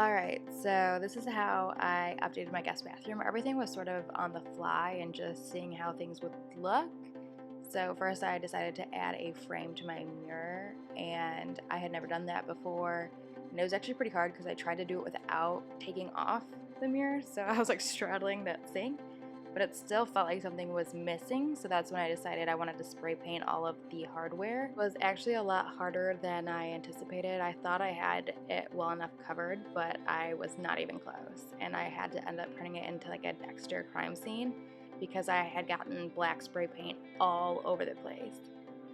Alright, so this is how I updated my guest bathroom. Everything was sort of on the fly and just seeing how things would look. So first I decided to add a frame to my mirror, and I had never done that before. And it was actually pretty hard because I tried to do it without taking off the mirror, so I was like straddling that thing. But it still felt like something was missing, so that's when I decided I wanted to spray paint all of the hardware. It was actually a lot harder than I anticipated. I thought I had it well enough covered, but I was not even close. And I had to end up turning it into like a Dexter crime scene because I had gotten black spray paint all over the place.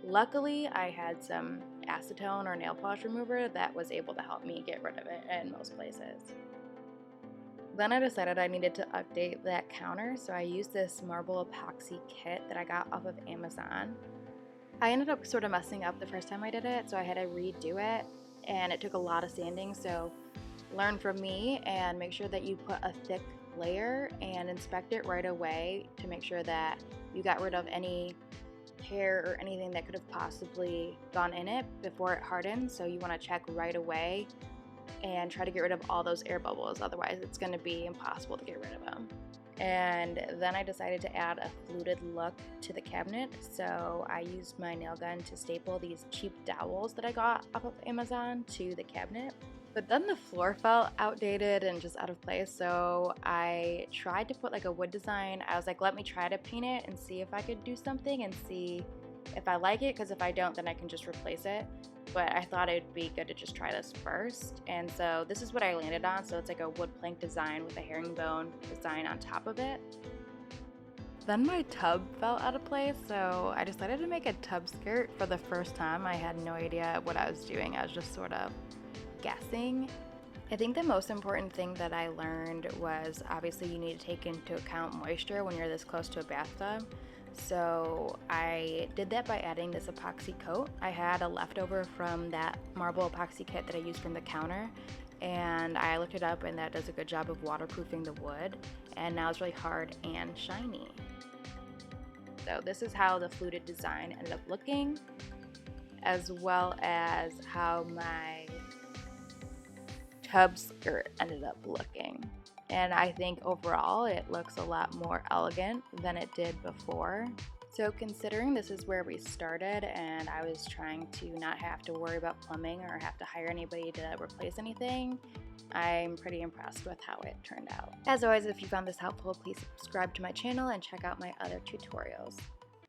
Luckily, I had some acetone or nail polish remover that was able to help me get rid of it in most places. Then I decided I needed to update that counter, so I used this marble epoxy kit that I got off of Amazon. I ended up sort of messing up the first time I did it, so I had to redo it, and it took a lot of sanding, so learn from me and make sure that you put a thick layer and inspect it right away to make sure that you got rid of any hair or anything that could have possibly gone in it before it hardens. So you want to check right away and try to get rid of all those air bubbles, otherwise it's going to be impossible to get rid of them. And then I decided to add a fluted look to the cabinet, so I used my nail gun to staple these cheap dowels that I got off of Amazon to the cabinet. But then the floor felt outdated and just out of place, so I tried to put like a wood design. I was like, let me try to paint it and see if I could do something and see if I like it, because if I don't, then I can just replace it. But I thought it'd be good to just try this first, and so this is what I landed on. So it's like a wood plank design with a herringbone design on top of it. Then my tub fell out of place, so I decided to make a tub skirt for the first time. I had no idea what I was doing. I was just sort of guessing. I think the most important thing that I learned was obviously you need to take into account moisture when you're this close to a bathtub. So I did that by adding this epoxy coat. I had a leftover from that marble epoxy kit that I used from the counter, and I looked it up and that does a good job of waterproofing the wood, and now it's really hard and shiny. So this is how the fluted design ended up looking, as well as how my tub skirt ended up looking. And I think overall it looks a lot more elegant than it did before. So considering this is where we started and I was trying to not have to worry about plumbing or have to hire anybody to replace anything, I'm pretty impressed with how it turned out. As always, if you found this helpful, please subscribe to my channel and check out my other tutorials.